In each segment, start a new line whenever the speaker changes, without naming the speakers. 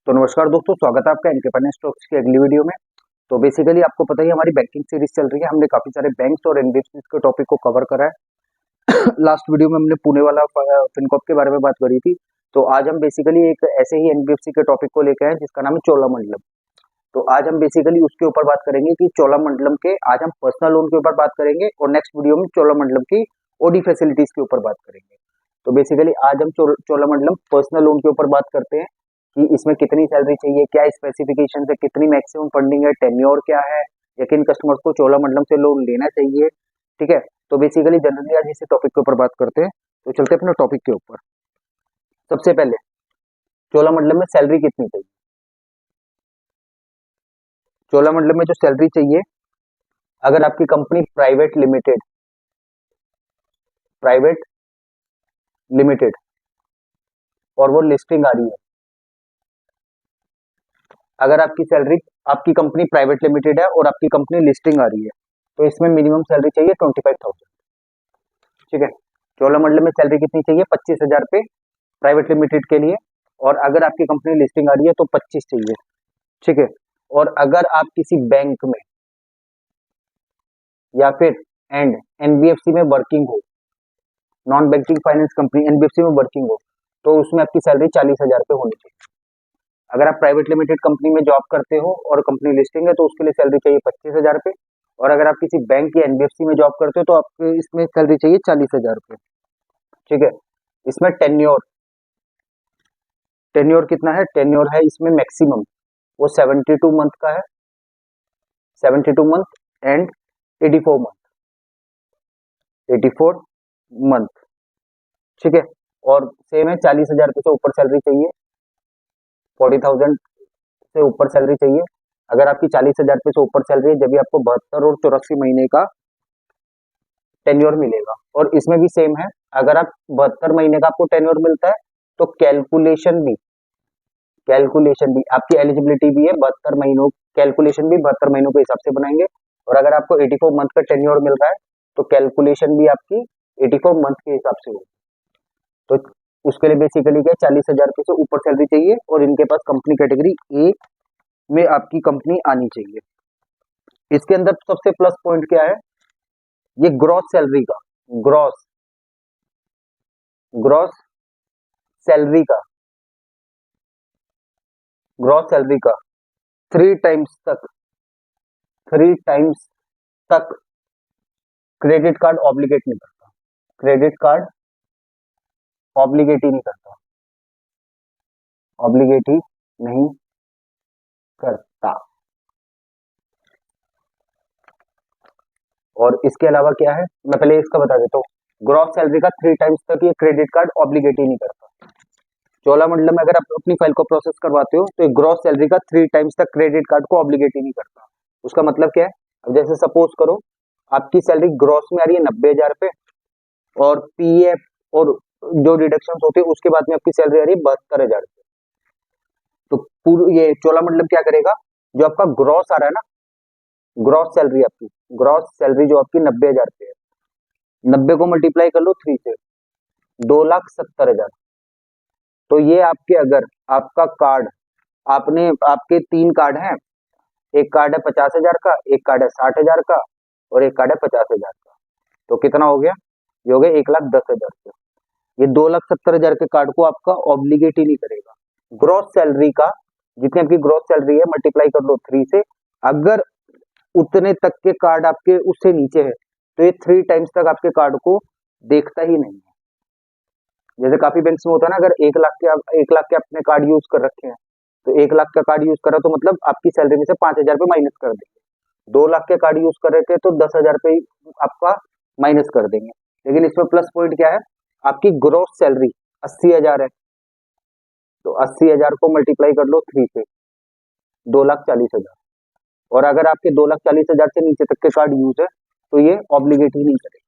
तो नमस्कार दोस्तों, स्वागत है आपका इनके फाइनेंस स्टॉक्स की अगली वीडियो में। तो बेसिकली आपको पता ही है, हमारी बैंकिंग सीरीज चल रही है। हमने काफी सारे बैंक्स और एनबीएफसी के टॉपिक को कवर करा है। लास्ट वीडियो में हमने पुणे वाला फिनकॉप के बारे में बात करी थी। तो आज हम बेसिकली एक ऐसे ही एनबीएफसी के टॉपिक को लेकर आए जिसका नाम है चोलामंडलम। तो आज हम बेसिकली उसके ऊपर बात करेंगे कि चोलामंडलम के आज हम पर्सनल लोन के ऊपर बात करेंगे और नेक्स्ट वीडियो में चोलामंडलम की ओडी फैसिलिटीज के ऊपर बात करेंगे। तो बेसिकली आज हम चोलामंडलम पर्सनल लोन के ऊपर बात करते हैं कि इसमें कितनी सैलरी चाहिए, क्या स्पेसिफिकेशन है, कितनी मैक्सिमम फंडिंग है, टेन्योर क्या है, या किन कस्टमर्स को चोलामंडलम से लोन लेना चाहिए। ठीक है, तो बेसिकली जनरली आज इसी टॉपिक के ऊपर बात करते हैं। तो चलते हैं अपने टॉपिक के ऊपर। सबसे पहले चोलामंडलम में सैलरी कितनी चाहिए। चोलामंडलम में जो सैलरी चाहिए, अगर आपकी कंपनी प्राइवेट लिमिटेड और वो लिस्टिंग आ रही है, अगर आपकी कंपनी प्राइवेट लिमिटेड है और आपकी कंपनी लिस्टिंग आ रही है, तो इसमें मिनिमम सैलरी चाहिए 25,000। ठीक है, चोलामंडलम में सैलरी कितनी चाहिए, 25,000 पे प्राइवेट लिमिटेड के लिए। और अगर आपकी कंपनी लिस्टिंग आ रही है तो 25 चाहिए। ठीक है, और अगर आप किसी बैंक में या फिर एनबीएफसी में वर्किंग हो, non banking finance company NBFC में वर्किंग हो, तो उसमें आपकी सैलरी 40,000 पे होनी चाहिए। अगर आप प्राइवेट लिमिटेड कंपनी में जॉब करते हो और कंपनी लिस्टिंग है, तो उसके लिए सैलरी चाहिए 25,000 पे। और अगर आप किसी बैंक या एनबीएफसी में जॉब करते हो, तो आपको इसमें सैलरी चाहिए 40,000 पे। ठीक है, इसमें टेन्योर टेन्योर कितना है, टेन्योर है इसमें मैक्सिमम वो 72 मंथ का है, 72 मंथ एंड 84 मंथ। ठीक है, और सेम है, 40,000 से ऊपर सैलरी चाहिए, 40,000 से ऊपर सैलरी चाहिए। अगर आपकी 40,000 से ऊपर सैलरी है, जब भी आपको 72 और 84 महीने का टेन्योर मिलेगा। और इसमें भी सेम है, अगर आप 72 महीने का आपको टेन्योर मिलता है, तो कैलकुलेशन भी आपकी एलिजिबिलिटी भी है 72 महीनों, कैलकुलेशन भी 72 महीनों के हिसाब से बनाएंगे। और अगर आपको 84 मंथ का टेन्योर मिल रहा है, तो कैलकुलेशन भी आपकी 84 मंथ के हिसाब से होगी। तो उसके लिए बेसिकली क्या, 40,000 से ऊपर सैलरी चाहिए और इनके पास कंपनी कैटेगरी ए में आपकी कंपनी आनी चाहिए। इसके अंदर सबसे प्लस पॉइंट क्या है, ये ग्रॉस सैलरी का ग्रॉस ग्रॉस सैलरी का ग्रॉस सैलरी का 3 टाइम्स तक क्रेडिट कार्ड ऑब्लिगेट नहीं करता, क्रेडिट कार्ड ऑब्लिगेट ही नहीं करता, ऑब्लिगेट ही नहीं करता। और इसके अलावा क्या है, मैं पहले इसका बता देता हूँ। ग्रॉस सैलरी का 3 टाइम्स तक ये क्रेडिट कार्ड ऑब्लिगेट ही नहीं करता। चोलामंडलम में अगर आप अपनी फाइल को प्रोसेस करवाते हो, तो ये ग्रॉस सैलरी का 3 टाइम्स तक क्रेडिट कार्ड को ऑब्लिगेट ही नहीं करता। उसका मतलब क्या है, अब जैसे सपोज करो आपकी सैलरी ग्रॉस में आ रही है 90,000 पे, और पीएफ और जो डिडक्शन होते हैं उसके बाद में आपकी सैलरी आ रही है 72,000 पे। तो पूरी ये चोलामंडलम क्या करेगा, जो आपका ग्रॉस आ रहा है ना, ग्रॉस सैलरी जो आपकी 90,000 पे है, 90 को मल्टीप्लाई कर लो 3 से, 2,70,000। तो ये आपके, अगर आपका कार्ड, आपके 3 कार्ड हैं, एक कार्ड है 50,000 का, एक कार्ड है 60,000 का, और एक कार्ड है 50,000 का। तो कितना हो गया, ये हो गया 1,10,000 का। ये 2,70,000 के कार्ड को आपका ऑब्लिगेट ही नहीं करेगा। ग्रॉस सैलरी का, जितनी आपकी ग्रॉस सैलरी है, मल्टीप्लाई कर लो 3 से। अगर उतने तक के कार्ड आपके उससे नीचे है, तो ये 3 टाइम्स तक आपके कार्ड को देखता ही नहीं है। जैसे काफी बैंक्स में होता है ना, अगर 1 लाख के अपने कार्ड यूज कर रखे हैं, तो 1 लाख का कार्ड यूज करा तो मतलब आपकी सैलरी में से 5,000 पे माइनस कर देंगे। 2 लाख के कार्ड यूज कर रहे थे तो 10,000 पे आपका माइनस कर देंगे। लेकिन इसमें प्लस पॉइंट क्या है, आपकी ग्रोस सैलरी 80,000 है, तो 80,000 को मल्टीप्लाई कर लो 3 से, 2,40,000। और अगर आपके 2,40,000 से नीचे तक के कार्ड यूज है, तो ये ऑब्लिगेट ही नहीं करेगा।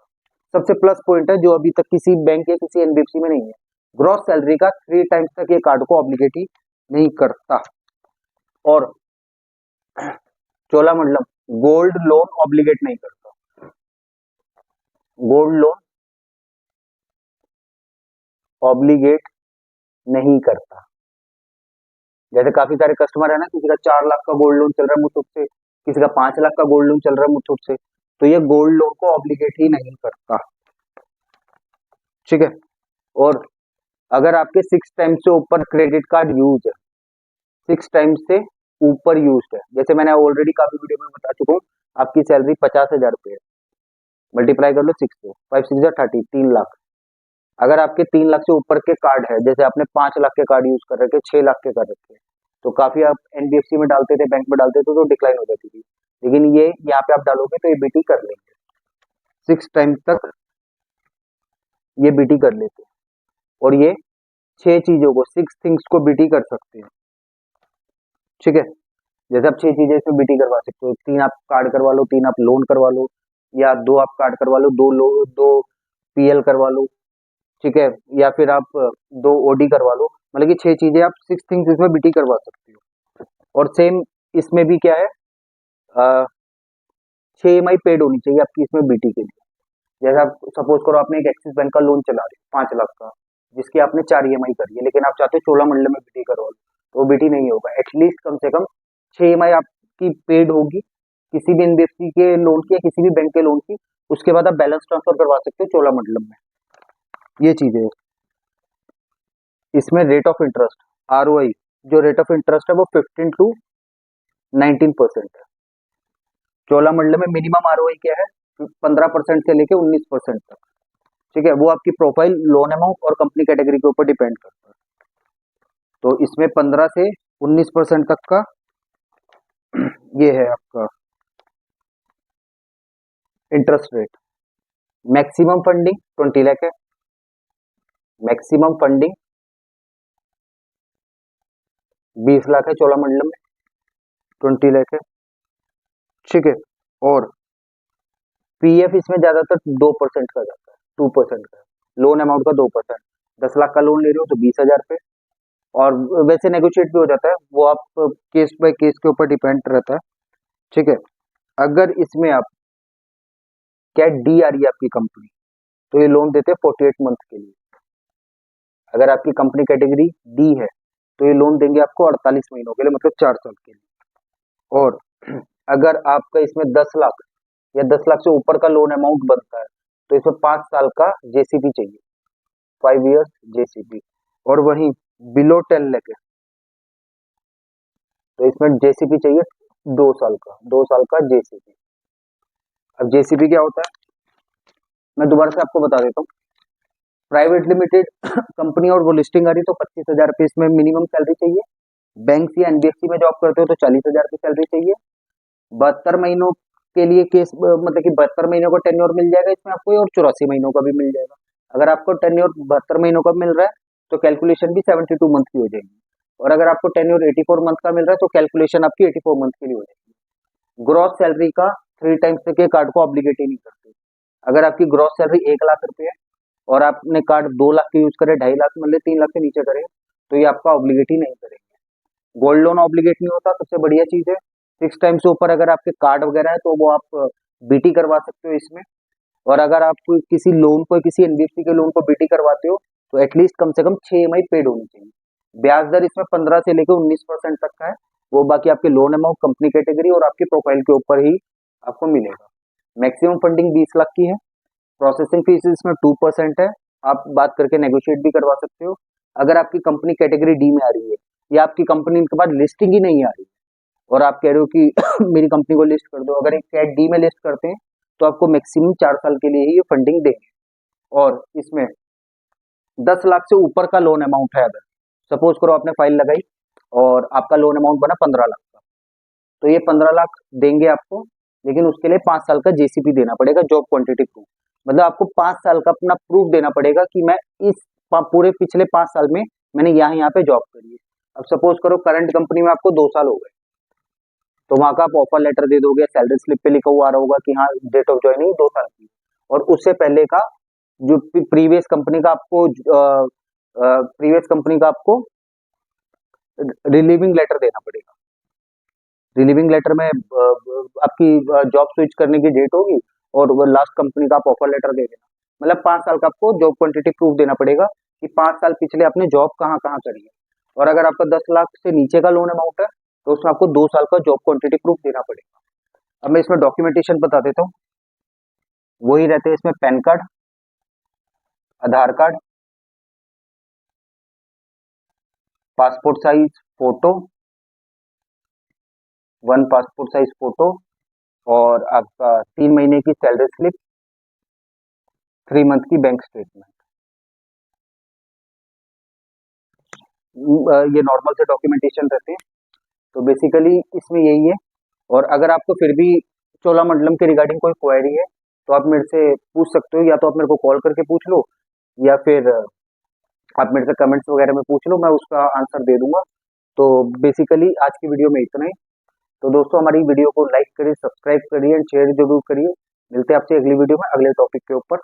सबसे प्लस पॉइंट है, जो अभी तक किसी बैंक या किसी एनबीएफसी में नहीं है। ग्रॉस सैलरी का 3 टाइम्स तक ये कार्ड को ऑब्लिगेट ही नहीं करता। और चोलामंडलम गोल्ड लोन ऑब्लिगेट नहीं करता, गोल्ड लोन ऑब्लिगेट नहीं करता। जैसे काफी सारे कस्टमर है ना, किसी का 4 लाख का गोल्ड लोन चल रहा है मुथूट से, किसी का 5 लाख का गोल्ड लोन चल रहा है मुथूट से, तो ये गोल्ड लोन को ऑब्लिगेट ही नहीं करता। ठीक है। और अगर आपके 6 टाइम से ऊपर क्रेडिट कार्ड यूज है, 6 टाइम से ऊपर यूज है, जैसे मैंने ऑलरेडी काफी वीडियो में बता चुका हूँ, आपकी सैलरी 50,000 रुपये है, मल्टीप्लाई कर लो 6 से, 5 6 30, 3 लाख। अगर आपके 3 लाख से ऊपर के कार्ड है, जैसे आपने 5 लाख के कार्ड यूज कर रखे, 6 लाख के कर रखे, तो काफी आप एनबीएफसी में डालते थे, बैंक में डालते थे तो डिक्लाइन हो जाती थी, लेकिन ये यहाँ पे आप डालोगे तो ये बीटी कर लेंगे, 6 टाइम तक ये बीटी कर लेते हैं। और ये 6 चीजों को, 6 थिंग्स को बीटी कर सकते हैं। ठीक है। जैसे आप 6 चीजें इसमें बीटी करवा सकते हो, 3 आप कार्ड करवा लो, 3 आप लोन करवा लो, या 2 आप कार्ड करवा लो, 2 पीएल करवा लो। ठीक है। या फिर आप 2 ओडी करवा लो, मतलब कि 6 चीजें आप 6 थिंग्स इसमें बीटी करवा सकते हो। और सेम इसमें भी क्या है, 6 EMI पेड होनी चाहिए आपकी इसमें बीटी के लिए। जैसे आप सपोज करो आपने एक एक्सिस बैंक का लोन चला रहे 5 लाख का, जिसकी आपने 4 EMI करी है, लेकिन आप चाहते हो चोलामंडलम में बीटी करवा लो, तो वो बीटी नहीं होगा। एटलीस्ट कम से कम 6 EMI आपकी पेड होगी किसी भी एनबीएफसी के लोन की या किसी भी बैंक के लोन की, उसके बाद आप बैलेंस ट्रांसफर करवा सकते हो चोलामंडलम में। ये चीजें हैं। इसमें रेट ऑफ इंटरेस्ट, आरओआई, जो रेट ऑफ इंटरेस्ट है वो 15 to 19% है। चोलामंडलम में मिनिमम आरओआई क्या है, 15% से लेके 19% तक। ठीक है। वो आपकी प्रोफाइल, लोन अमाउंट और कंपनी कैटेगरी के ऊपर डिपेंड करता है। तो इसमें 15 से 19% तक का ये है आपका interest rate. Maximum funding 20 lakh है, मैक्सिमम फंडिंग 20 लाख है चोलामंडलम में, 20 लाख है। ठीक है। और पीएफ इसमें ज्यादातर 2% का जाता है, 2% का, लोन अमाउंट का 2%। 10 लाख का लोन ले रहे हो तो 20,000 पे, और वैसे नेगोशिएट भी हो जाता है, वो आप केस बाय केस के ऊपर डिपेंड रहता है। ठीक है। अगर इसमें आप क्या डी आ रही है आपकी कंपनी, तो ये लोन देते हैं 48 मंथ के लिए। अगर आपकी कंपनी कैटेगरी डी है तो ये लोन देंगे आपको 48 महीनों के लिए, मतलब 4 साल के लिए। और अगर आपका इसमें 10 लाख या 10 लाख से ऊपर का लोन अमाउंट बनता है, तो इसमें 5 साल का जेसीबी चाहिए, 5 years जेसीबी। और वहीं बिलो 10 लाख है तो इसमें जेसीबी चाहिए 2 साल का, 2 साल का जेसीबी। अब जेसीबी क्या होता है, मैं दोबारा से आपको बता देता हूँ। प्राइवेट लिमिटेड कंपनी और वो लिस्टिंग आ रही तो 25,000 रुपये इसमें मिनिमम सैलरी चाहिए। बैंक या एनबीएफसी में जॉब करते हो तो 40,000 की सैलरी चाहिए। 72 महीनों के लिए केस, मतलब कि 72 महीनों का टेन्योर मिल जाएगा इसमें आपको, और 84 महीनों का भी मिल जाएगा। अगर आपको टेन्योर 72 महीनों का मिल रहा है तो कैलकुलेशन भी 72 मंथ की हो जाएगी, और अगर आपको टेन्योर 84 मंथ का मिल रहा है तो कैलकुलेशन आपकी 84 मंथ के लिए हो जाएगी। ग्रॉस सैलरी का 3 टाइम्स के कार्ड को ऑब्लिगेट ही नहीं करते। अगर आपकी ग्रॉस सैलरी 1 लाख रुपए है और आपने कार्ड 2 लाख के यूज करे, 2.5 लाख, मतलब 3 लाख से नीचे करे, तो ये आपका ऑब्लिगेट ही नहीं करेंगे। गोल्ड लोन ऑब्लिगेट नहीं होता, सबसे बढ़िया चीज है। 6 टाइम से ऊपर अगर आपके कार्ड वगैरह है तो वो आप बीटी करवा सकते हो इसमें। और अगर आप किसी लोन को, किसी एनबीएफसी के लोन को बीटी करवाते हो तो एटलीस्ट कम से कम 6 EMI पेड होनी चाहिए। ब्याज दर इसमें 15 से लेकर 19% तक का है, वो बाकी आपके लोन अमाउंट, कंपनी कैटेगरी और आपकी प्रोफाइल के ऊपर ही आपको मिलेगा। मैक्सिमम फंडिंग 20 लाख की है। प्रोसेसिंग फीस इसमें 2% है, आप बात करके नेगोशिएट भी करवा सकते हो। अगर आपकी कंपनी कैटेगरी डी में आ रही है या आपकी कंपनी के बाद लिस्टिंग ही नहीं आ रही है और आप कह रहे हो कि मेरी कंपनी को लिस्ट कर दो, अगर एक कैट डी में लिस्ट करते हैं तो आपको मैक्सिमम 4 साल के लिए ही ये फंडिंग देंगे। और इसमें 10 लाख से ऊपर का लोन अमाउंट है, अगर सपोज करो आपने फाइल लगाई और आपका लोन अमाउंट बना 15 लाख का, तो ये 15 लाख देंगे आपको, लेकिन उसके लिए 5 साल का जेसीपी देना पड़ेगा, जॉब क्वांटिटी प्रूफ। मतलब आपको 5 साल का अपना प्रूफ देना पड़ेगा कि मैं इस पूरे पिछले 5 साल में मैंने यहाँ पे जॉब करी है। अब सपोज करो करंट कंपनी में आपको 2 साल हो गए, तो वहां का आप ऑफर लेटर दे दोगे, सैलरी स्लिप पे लिखा हुआ आ रहा होगा कि हाँ डेट ऑफ ज्वाइनिंग 2 साल की, और उससे पहले का जो प्रीवियस कंपनी का आपको रिलीविंग लेटर देना पड़ेगा। रिलीविंग लेटर में आपकी जॉब स्विच करने की डेट होगी और लास्ट कंपनी का आप ऑफर लेटर दे देना। मतलब 5 साल का आपको जॉब क्वांटिटी प्रूफ देना पड़ेगा कि 5 साल पिछले आपने जॉब कहाँ कहाँ करी है। और अगर आपका 10 लाख से नीचे का लोन अमाउंट है तो उसमें आपको 2 साल का जॉब क्वांटिटी प्रूफ देना पड़ेगा। अब मैं इसमें डॉक्यूमेंटेशन बता देता हूँ। वही रहते हैं इसमें PAN card, Aadhaar card, passport size photo, 1 passport size photo, और आपका 3 महीने की सैलरी स्लिप, 3 मंथ की बैंक स्टेटमेंट। ये नॉर्मल से डॉक्यूमेंटेशन रहते हैं। तो बेसिकली इसमें यही है। और अगर आपको फिर भी चोलामंडलम के रिगार्डिंग कोई क्वेरी है तो आप मेरे से पूछ सकते हो, या तो आप मेरे को कॉल करके पूछ लो, या फिर आप मेरे से कमेंट्स वगैरह में पूछ लो, मैं उसका आंसर दे दूंगा। तो बेसिकली आज की वीडियो में इतना ही। तो दोस्तों हमारी वीडियो को लाइक करिए, सब्सक्राइब करिए एंड शेयर जरूर करिए। मिलते हैं आपसे अगली वीडियो में अगले टॉपिक के ऊपर।